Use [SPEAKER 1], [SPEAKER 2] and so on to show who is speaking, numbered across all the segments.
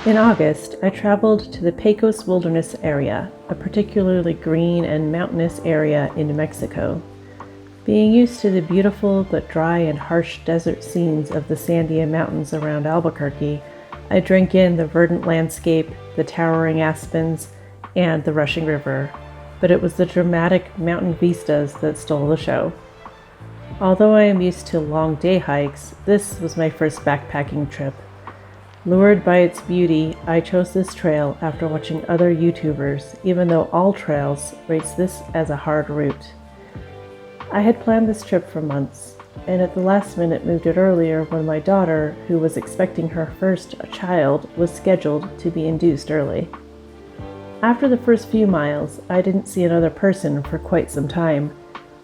[SPEAKER 1] In August, I traveled to the Pecos Wilderness area, a particularly green and mountainous area in New Mexico. Being used to the beautiful but dry and harsh desert scenes of the Sandia Mountains around Albuquerque, I drank in the verdant landscape, the towering aspens, and the rushing river, but it was the dramatic mountain vistas that stole the show. Although I am used to long day hikes, this was my first backpacking trip. Lured by its beauty, I chose this trail after watching other YouTubers, even though all trails rates this as a hard route. I had planned this trip for months, and at the last minute moved it earlier when my daughter, who was expecting her first child, was scheduled to be induced early. After the first few miles, I didn't see another person for quite some time,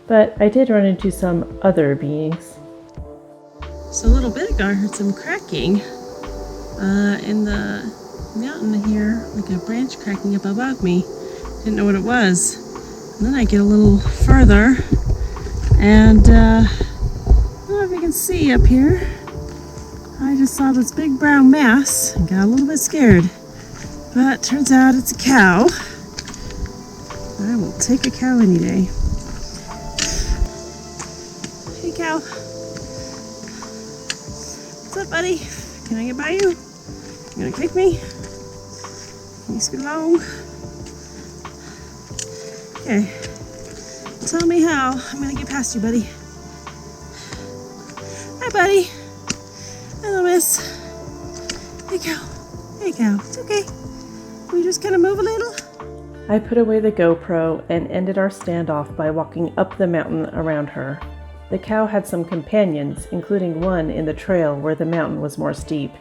[SPEAKER 1] but I did run into some other beings.
[SPEAKER 2] So a little bit ago I heard some cracking in the mountain here, like a branch cracking up above me. Didn't know what it was. And then I get a little further, and I don't know if you can see up here, I just saw this big brown mass and got a little bit scared. But turns out it's a cow. I will take a cow any day. Hey cow. What's up, buddy? Can I get by you? You gonna kick me? Can you scoot along? Okay. Tell me how I'm gonna get past you, buddy. Hi, buddy. Hello, miss. Hey, cow. Hey, cow. It's okay. We just kind of move a little.
[SPEAKER 1] I put away the GoPro and ended our standoff by walking up the mountain around her. The cow had some companions, including one in the trail where the mountain was more steep,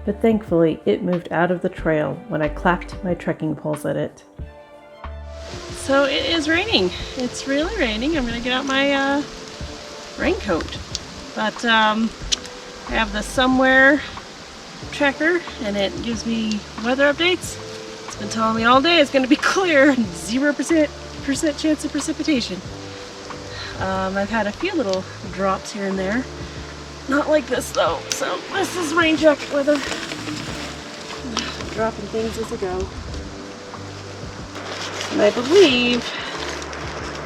[SPEAKER 1] but thankfully it moved out of the trail when I clapped my trekking poles at it.
[SPEAKER 2] So it is raining. It's really raining. I'm gonna get out my raincoat. But I have the Somewhere tracker and it gives me weather updates. It's been telling me all day it's gonna be clear and 0% chance of precipitation. I've had a few little drops here and there. Not like this though, so this is rain jacket weather. Dropping things as I go. And I believe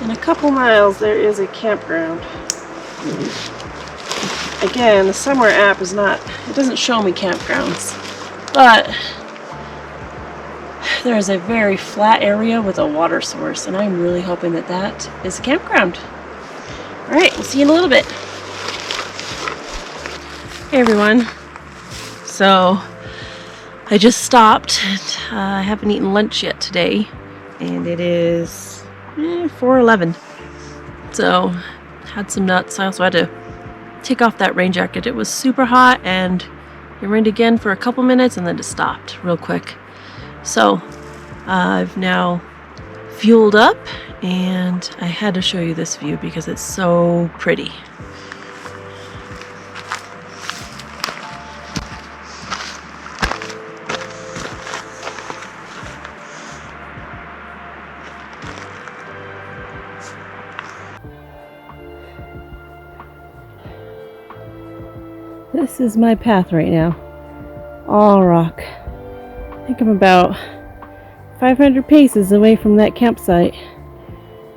[SPEAKER 2] in a couple miles there is a campground. Again, the Somewhere app is not, it doesn't show me campgrounds, but there is a very flat area with a water source, and I'm really hoping that that is a campground. Alright, we'll see you in a little bit. Hey everyone. So, I just stopped. I haven't eaten lunch yet today, and it is 4:11. So, had some nuts. I also had to take off that rain jacket. It was super hot, and it rained again for a couple minutes, and then it stopped real quick. So, I've now fueled up, and I had to show you this view because it's so pretty.
[SPEAKER 1] This is my path right now. All rock. I think I'm about 500 paces away from that campsite.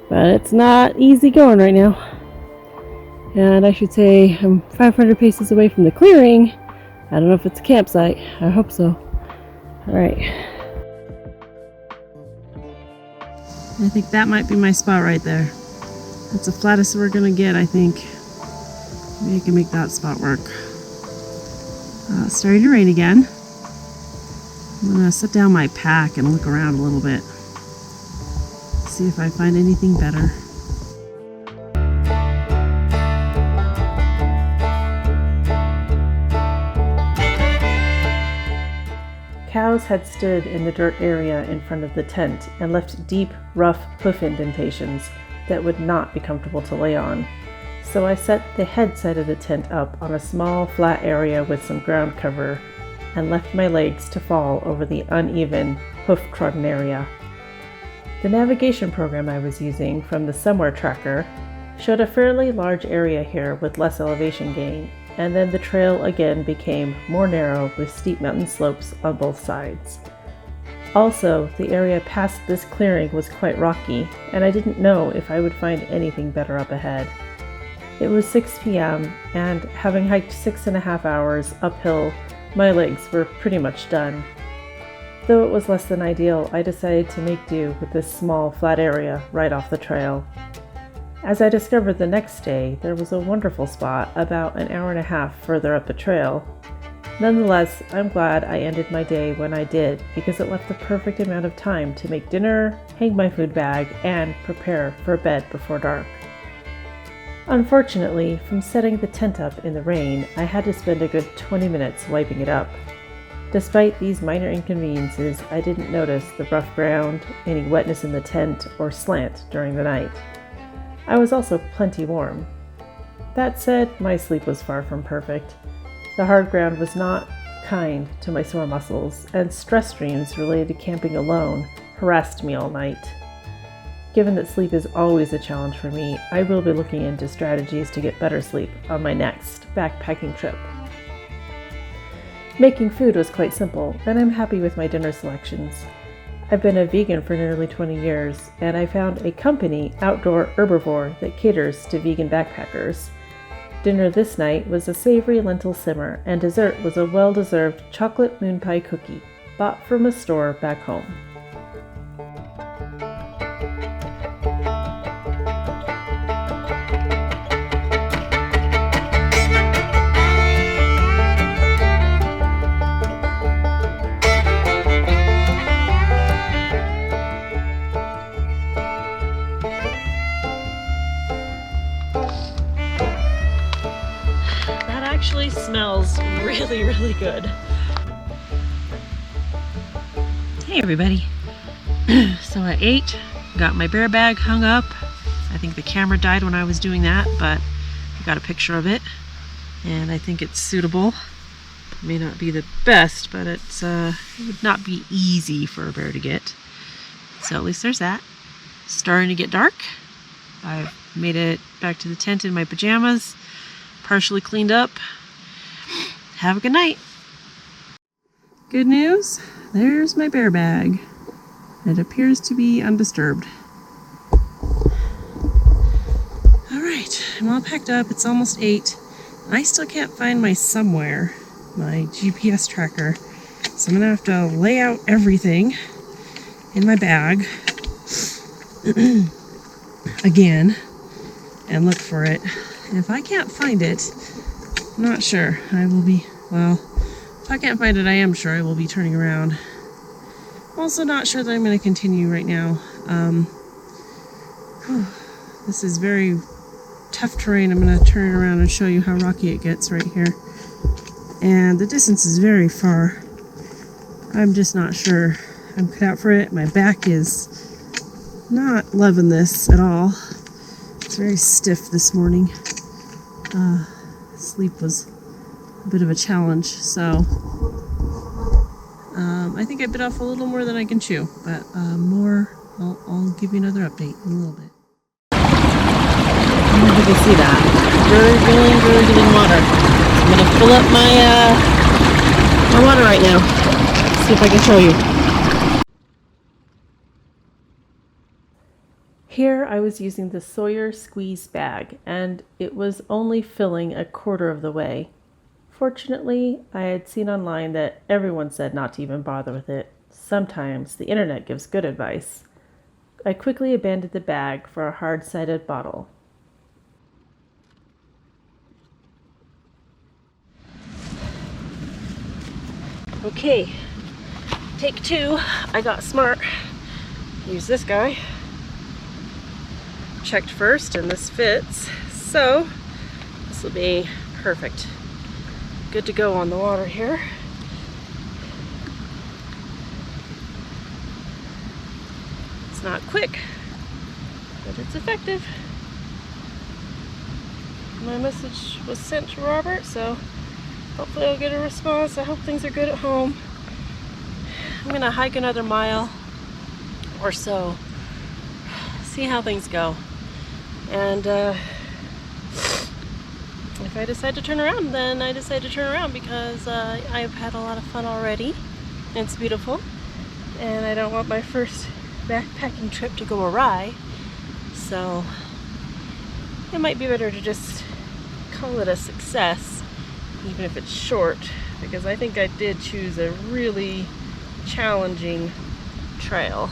[SPEAKER 1] But it's not easy going right now. And I should say I'm 500 paces away from the clearing. I don't know if it's a campsite. I hope so. Alright.
[SPEAKER 2] I think that might be my spot right there. That's the flattest we're gonna get, I think. Maybe I can make that spot work. It's starting to rain again. I'm gonna set down my pack and look around a little bit. See if I find anything better.
[SPEAKER 1] Cows had stood in the dirt area in front of the tent and left deep, rough hoof indentations that would not be comfortable to lay on. So I set the head side of the tent up on a small, flat area with some ground cover and left my legs to fall over the uneven, hoof-trodden area. The navigation program I was using from the Somewhere tracker showed a fairly large area here with less elevation gain, and then the trail again became more narrow with steep mountain slopes on both sides. Also, the area past this clearing was quite rocky, and I didn't know if I would find anything better up ahead. It was 6 p.m., and having hiked 6.5 hours uphill, my legs were pretty much done. Though it was less than ideal, I decided to make do with this small, flat area right off the trail. As I discovered the next day, there was a wonderful spot about an hour and a half further up the trail. Nonetheless, I'm glad I ended my day when I did, because it left the perfect amount of time to make dinner, hang my food bag, and prepare for bed before dark. Unfortunately, from setting the tent up in the rain, I had to spend a good 20 minutes wiping it up. Despite these minor inconveniences, I didn't notice the rough ground, any wetness in the tent, or slant during the night. I was also plenty warm. That said, my sleep was far from perfect. The hard ground was not kind to my sore muscles, and stress dreams related to camping alone harassed me all night. Given that sleep is always a challenge for me, I will be looking into strategies to get better sleep on my next backpacking trip. Making food was quite simple, and I'm happy with my dinner selections. I've been a vegan for nearly 20 years, and I found a company, Outdoor Herbivore, that caters to vegan backpackers. Dinner this night was a savory lentil simmer, and dessert was a well-deserved chocolate moon pie cookie, bought from a store back home.
[SPEAKER 2] Actually smells really, really good. Hey everybody. So I ate, got my bear bag hung up. I think the camera died when I was doing that, but I got a picture of it and I think it's suitable. It may not be the best, but it would not be easy for a bear to get. So at least there's that. Starting to get dark. I've made it back to the tent in my pajamas. Partially cleaned up. Have a good night. Good news, there's my bear bag. It appears to be undisturbed. Alright, I'm all packed up. It's almost 8. I still can't find my somewhere, my GPS tracker. So I'm gonna have to lay out everything in my bag again and look for it. If I can't find it, I'm not sure. If I can't find it, I am sure I will be turning around. I'm also not sure that I'm going to continue right now. This is very tough terrain. I'm going to turn it around and show you how rocky it gets right here. And the distance is very far. I'm just not sure I'm cut out for it. My back is not loving this at all. It's very stiff this morning. Sleep was a bit of a challenge, so I think I bit off a little more than I can chew, but I'll give you another update in a little bit. I don't know if you can see that. Really getting water. I'm gonna fill up my water right now. See if I can show you.
[SPEAKER 1] Here I was using the Sawyer squeeze bag, and it was only filling a quarter of the way. Fortunately, I had seen online that everyone said not to even bother with it. Sometimes the internet gives good advice. I quickly abandoned the bag for a hard-sided bottle.
[SPEAKER 2] Okay, take 2. I got smart. Use this guy. Checked first and this fits, so this will be perfect. Good to go on the water here. It's not quick, but it's effective. My message was sent to Robert, so hopefully I'll get a response. I hope things are good at home. I'm gonna hike another mile or so, see how things go. And if if I decide to turn around, then I decide to turn around because I've had a lot of fun already. It's beautiful, and I don't want my first backpacking trip to go awry. So it might be better to just call it a success, even if it's short, because I think I did choose a really challenging trail.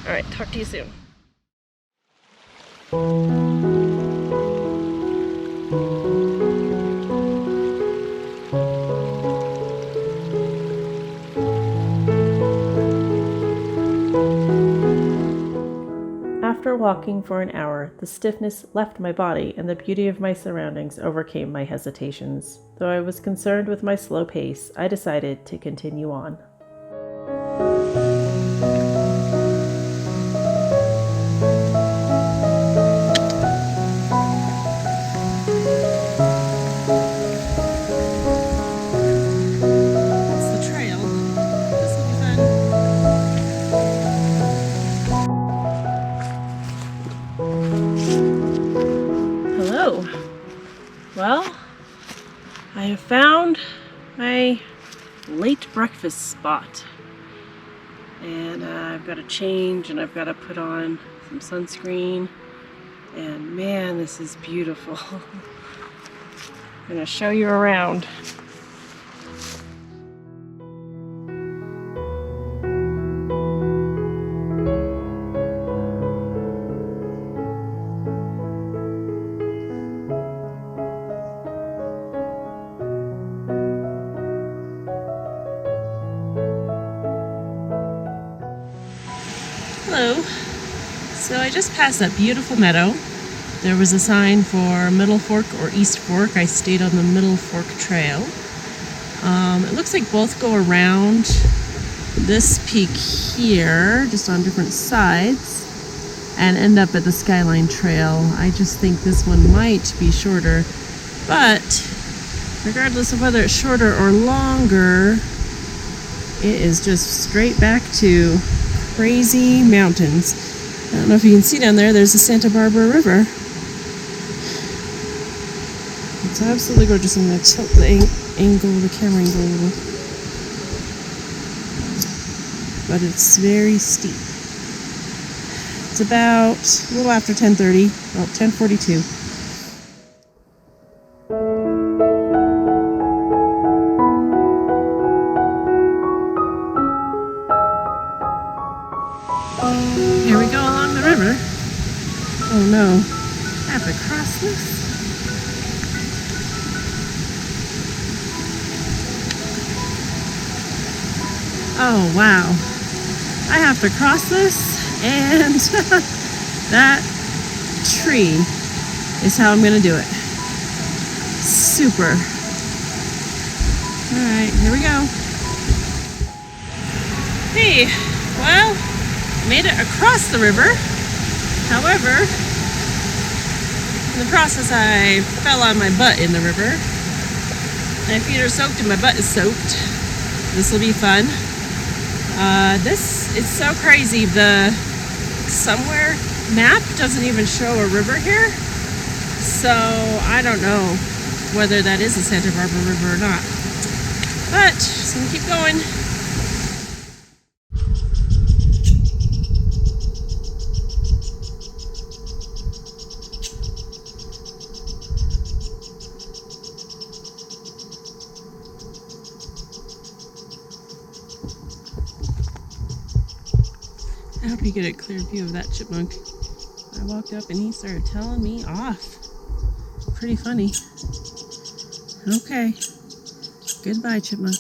[SPEAKER 2] All right, talk to you soon.
[SPEAKER 1] After walking for an hour, the stiffness left my body and the beauty of my surroundings overcame my hesitations. Though I was concerned with my slow pace, I decided to continue on.
[SPEAKER 2] That's the trail. This will be fun. Hello. Well, I have found my late breakfast spot. And I've got to change and I've got to put on some sunscreen. And man, this is beautiful. I'm going to show you around. Hello. So I just passed that beautiful meadow. There was a sign for Middle Fork or East Fork. I stayed on the Middle Fork Trail. It looks like both go around this peak here, just on different sides, and end up at the Skyline Trail. I just think this one might be shorter, but regardless of whether it's shorter or longer, it is just straight back to crazy mountains. I don't know if you can see down there, there's the Santa Barbara River. It's absolutely gorgeous. I'm going to tilt the camera angle a little. But it's very steep. It's about a little after 10:30, about 10:42. Here we go along the river. Oh no, I have to cross this? Oh wow, I have to cross this, and that tree is how I'm gonna do it. Super. Alright, here we go. Hey, well, made it across the river. However, in the process I fell on my butt in the river. My feet are soaked and my butt is soaked. This will be fun. This is so crazy. The somewhere map doesn't even show a river here. So I don't know whether that is the Santa Barbara River or not. But just gonna keep going. I hope you get a clear view of that chipmunk. I walked up and he started telling me off. Pretty funny. Okay. Goodbye, chipmunk.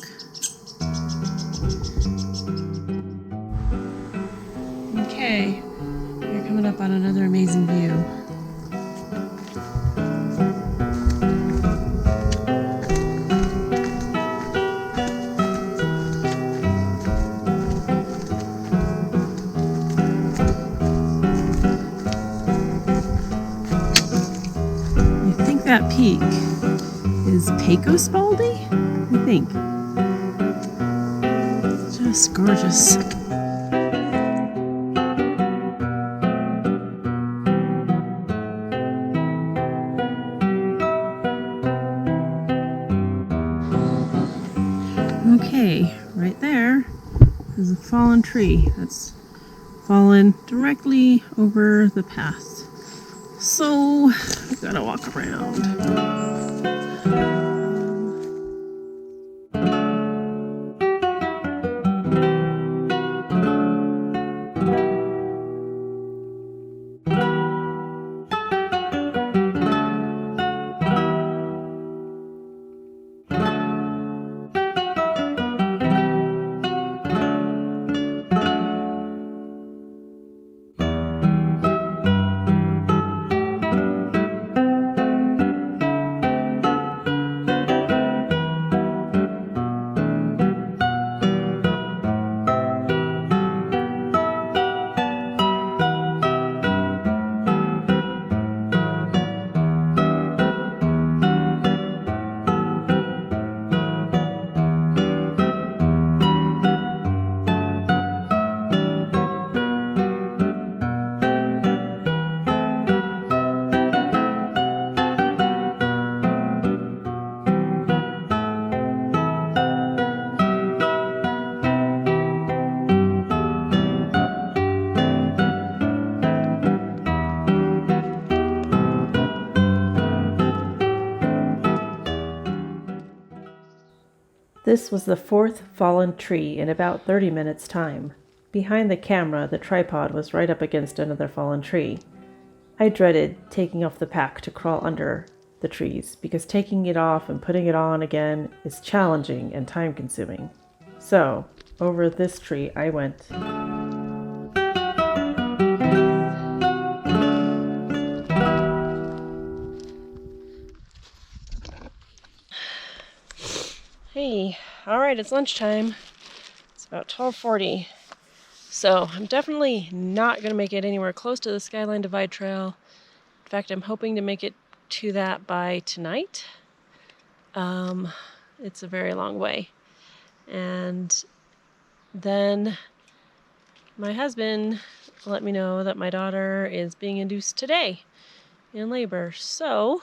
[SPEAKER 2] Okay. You're coming up on another amazing view. That peak is Pecos Wilderness, I think. Just gorgeous. There's a fallen tree that's fallen directly over the path. So I've got to walk around.
[SPEAKER 1] This was the fourth fallen tree in about 30 minutes' time. Behind the camera, the tripod was right up against another fallen tree. I dreaded taking off the pack to crawl under the trees because taking it off and putting it on again is challenging and time-consuming. So, over this tree I went.
[SPEAKER 2] Hey, alright, it's lunchtime. It's about 12:40. So I'm definitely not going to make it anywhere close to the Skyline Divide Trail. In fact, I'm hoping to make it to that by tonight. It's a very long way. And then my husband let me know that my daughter is being induced today in labor. So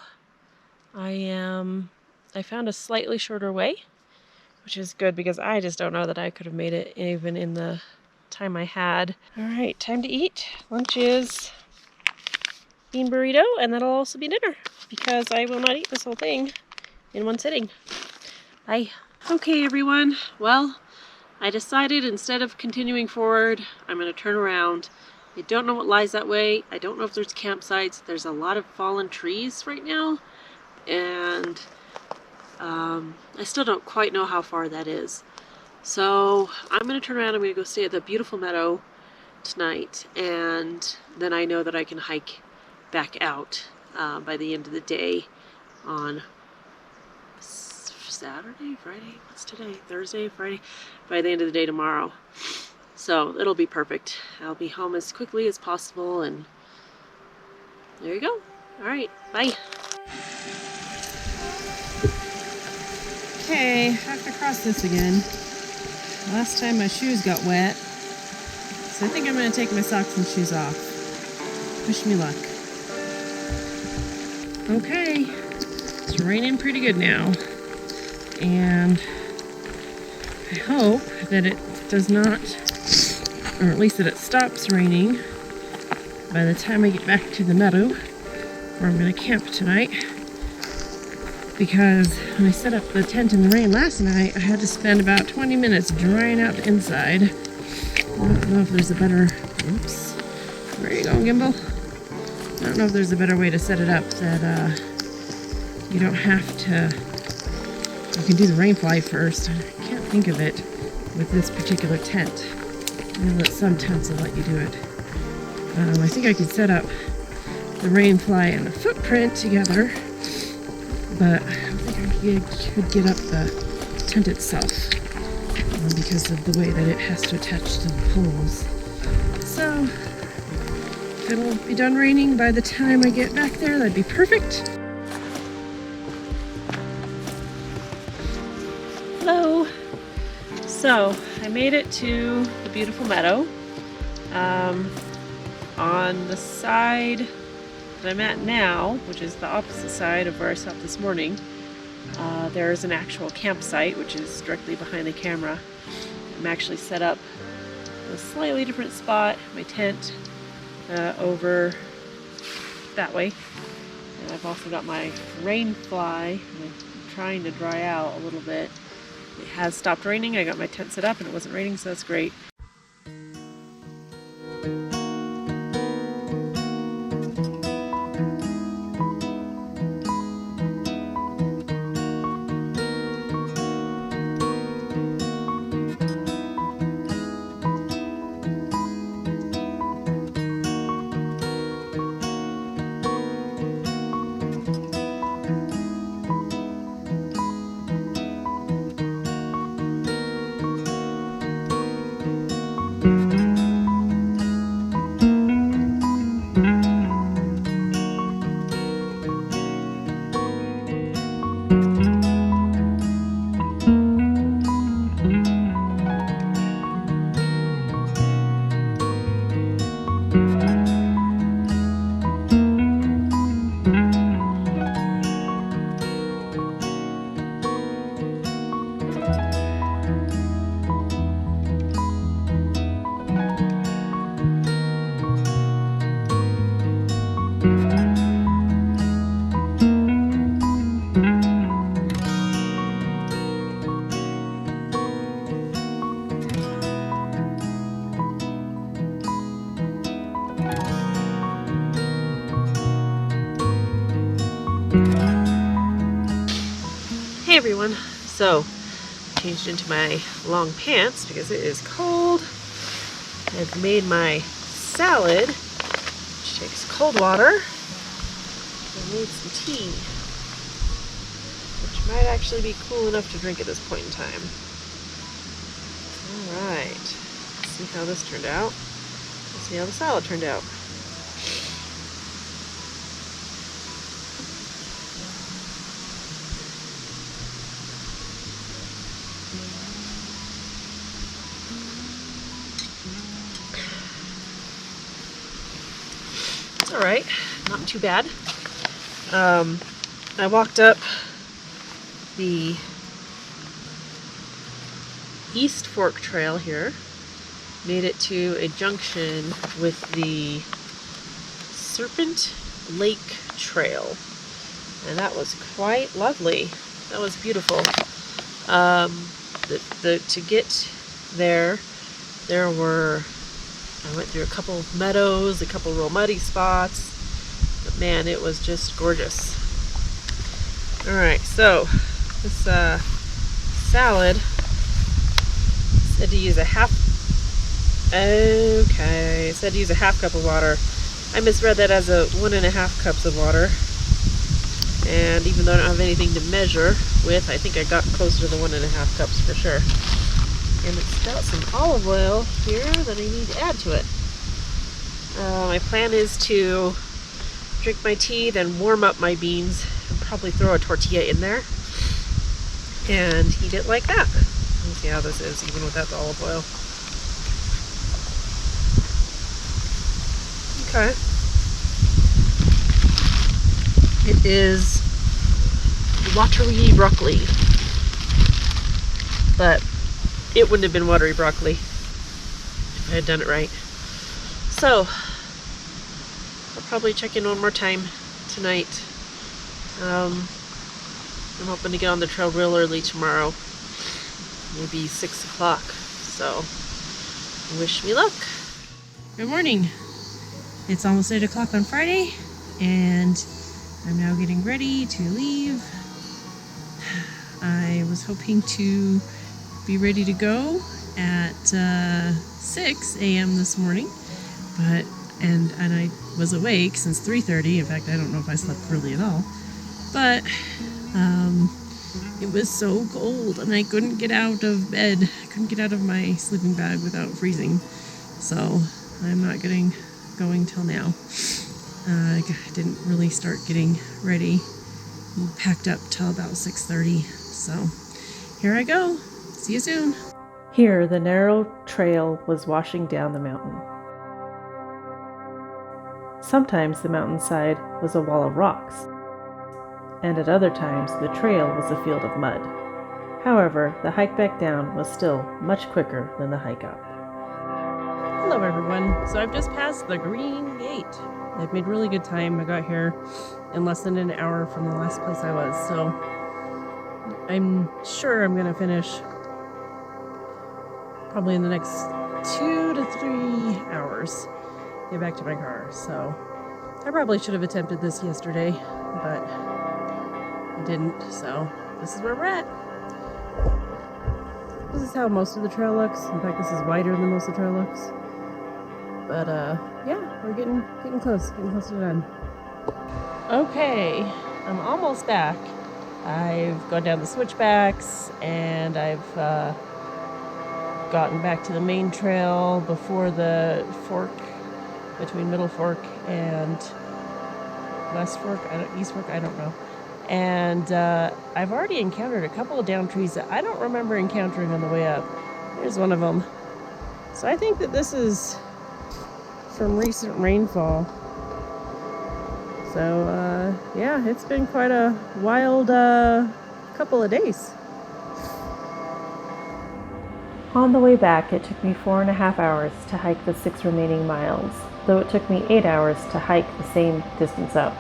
[SPEAKER 2] I found a slightly shorter way, which is good because I just don't know that I could have made it even in the time I had. All right, time to eat. Lunch is bean burrito, and that'll also be dinner because I will not eat this whole thing in one sitting. Bye. Okay, everyone. Well, I decided instead of continuing forward, I'm going to turn around. I don't know what lies that way. I don't know if there's campsites. There's a lot of fallen trees right now, and I still don't quite know how far that is. So I'm going to turn around. I'm going to go stay at the beautiful meadow tonight, and then I know that I can hike back out by the end of the day on Saturday, Friday, what's today? Thursday, Friday, by the end of the day tomorrow. So it'll be perfect. I'll be home as quickly as possible, and there you go. All right, bye. Okay, I have to cross this again. Last time my shoes got wet, so I think I'm going to take my socks and shoes off. Wish me luck. Okay, it's raining pretty good now, and I hope that it does not, or at least that it stops raining by the time I get back to the meadow where I'm going to camp tonight. Because when I set up the tent in the rain last night, I had to spend about 20 minutes drying out the inside. I don't know if there's a better, oops, where are you going, Gimbal? I don't know if there's a better way to set it up that you don't have to, you can do the rain fly first. I can't think of it with this particular tent. I know that some tents will let you do it. I think I could set up the rain fly and the footprint together, but I don't think I could get up the tent itself because of the way that it has to attach to the poles. So if it'll be done raining by the time I get back there, that'd be perfect. Hello. So I made it to the beautiful meadow. On the side that I'm at now, which is the opposite side of where I stopped this morning, there's an actual campsite, which is directly behind the camera.
[SPEAKER 1] I'm actually set up in a slightly different spot, my tent over that way. And I've also got my rain fly. I'm trying to dry out a little bit. It has stopped raining. I got my tent set up and it wasn't raining, so that's great. Hey everyone, so I changed into my long pants because it is cold. I've made my salad, which takes cold water. I made some tea, which might actually be cool enough to drink at this point in time. Alright, let's see how this turned out. Let's see how the salad turned out. All right, not too bad. I walked up the East Fork Trail here, made it to a junction with the Serpent Lake Trail, and that was quite lovely. That was beautiful. To get there, I went through a couple of meadows, a couple real muddy spots, but man, it was just gorgeous. Alright, so this salad said to use a half cup of water. I misread that as 1.5 cups of water, and even though I don't have anything to measure with, I think I got closer to the 1.5 cups for sure. And it's got some olive oil here that I need to add to it. My plan is to drink my tea, then warm up my beans, and probably throw a tortilla in there and eat it like that. Let's see how this is, even without the olive oil. Okay. It is watery broccoli, but it wouldn't have been watery broccoli if I had done it right. So, I'll probably check in one more time tonight. I'm hoping to get on the trail real early tomorrow. Maybe 6 o'clock. So, wish me luck. Good morning. It's almost 8 o'clock on Friday, and I'm now getting ready to leave. I was hoping to be ready to go at 6 a.m. this morning, and I was awake since 3:30. In fact, I don't know if I slept early at all, but it was so cold and I couldn't get out of bed. I couldn't get out of my sleeping bag without freezing, so I'm not going till now. I didn't really start getting ready and packed up till about 6:30, so here I go. See you soon. Here, the narrow trail was washing down the mountain. Sometimes the mountainside was a wall of rocks, and at other times the trail was a field of mud. However, the hike back down was still much quicker than the hike up.
[SPEAKER 2] Hello everyone. So I've just passed the Green Gate. I've made really good time. I got here in less than an hour from the last place I was. So I'm sure I'm gonna finish probably in the next 2 to 3 hours. Get back to my car. So I probably should have attempted this yesterday, but I didn't. So this is where we're at. This is how most of the trail looks. In fact, this is wider than most of the trail looks. But yeah, we're getting close to done. Okay, I'm almost back. I've gone down the switchbacks and I've gotten back to the main trail before the fork between Middle Fork and West Fork, East Fork, I don't know. And I've already encountered a couple of down trees that I don't remember encountering on the way up. Here's one of them. So I think that this is from recent rainfall. So yeah, it's been quite a wild couple of days.
[SPEAKER 1] On the way back, it took me 4.5 hours to hike the 6 remaining miles, though it took me 8 hours to hike the same distance up.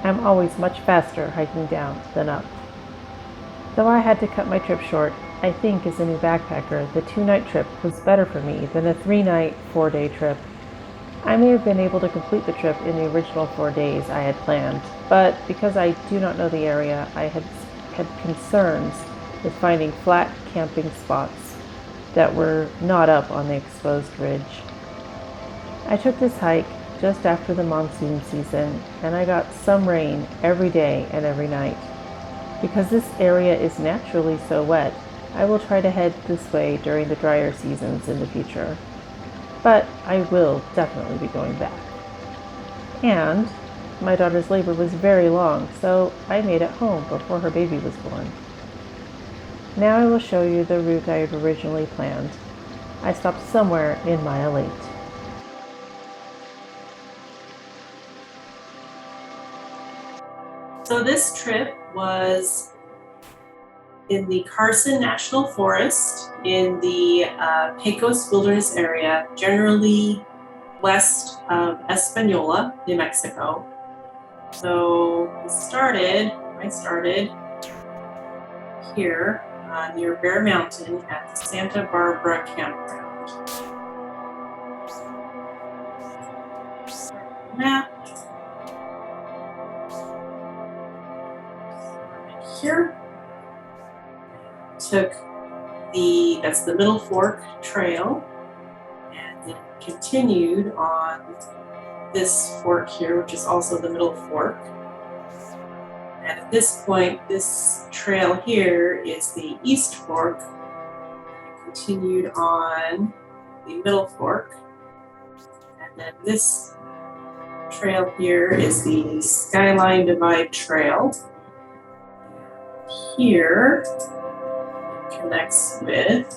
[SPEAKER 1] I'm always much faster hiking down than up. Though I had to cut my trip short, I think as a new backpacker, the 2-night trip was better for me than a 3-night, 4-day trip. I may have been able to complete the trip in the original 4 days I had planned, but because I do not know the area, I had concerns with finding flat camping spots that were not up on the exposed ridge. I took this hike just after the monsoon season, and I got some rain every day and every night. Because this area is naturally so wet, I will try to head this way during the drier seasons in the future. But I will definitely be going back. And my daughter's labor was very long, so I made it home before her baby was born. Now I will show you the route I had originally planned. I stopped somewhere in Mile 8.
[SPEAKER 3] So this trip was in the Carson National Forest in the Pecos Wilderness area, generally west of Espanola, New Mexico. So I started here near Bear Mountain at the Santa Barbara campground. Map. Here took that's the Middle Fork Trail, and then continued on this fork here, which is also the Middle Fork. And at this point, this trail here is the East Fork. Continued on the Middle Fork, and then this trail here is the Skyline Divide Trail. Here it connects with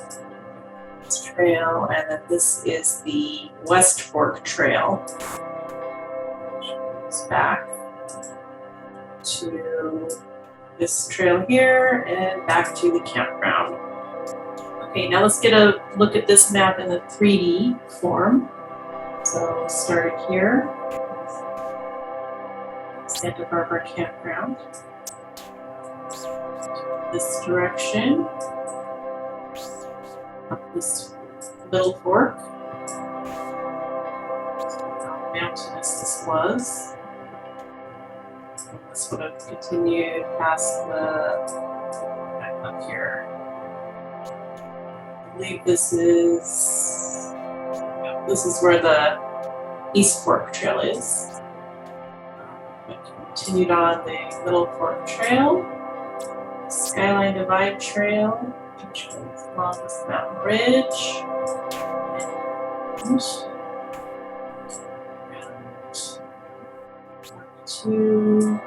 [SPEAKER 3] this trail, and then this is the West Fork Trail, which goes back to this trail here and back to the campground. Okay, now let's get a look at this map in the 3D form. So start here, Santa Barbara campground. This direction, up this Middle Fork. How mountainous this was. So this would have continued past back up here. I believe this is where the East Fork Trail is. It continued on the Middle Fork Trail. Skyline Divide Trail, which goes along this mountain ridge, and to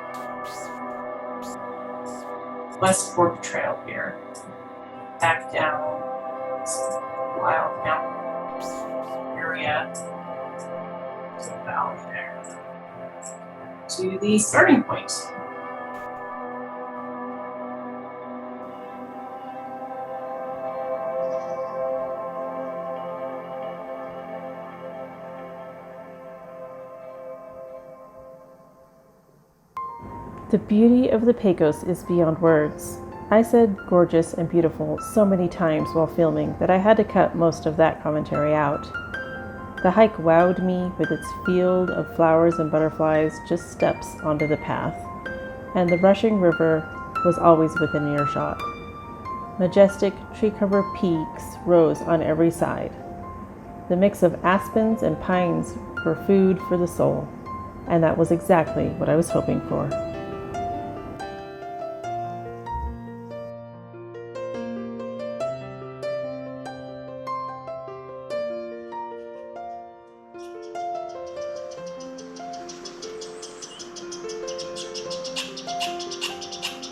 [SPEAKER 3] West Fork Trail here, back down this wild mountain area to the valley there, to the starting point.
[SPEAKER 1] The beauty of the Pecos is beyond words. I said gorgeous and beautiful so many times while filming that I had to cut most of that commentary out. The hike wowed me with its field of flowers and butterflies just steps onto the path, and the rushing river was always within earshot. Majestic tree-covered peaks rose on every side. The mix of aspens and pines were food for the soul, and that was exactly what I was hoping for.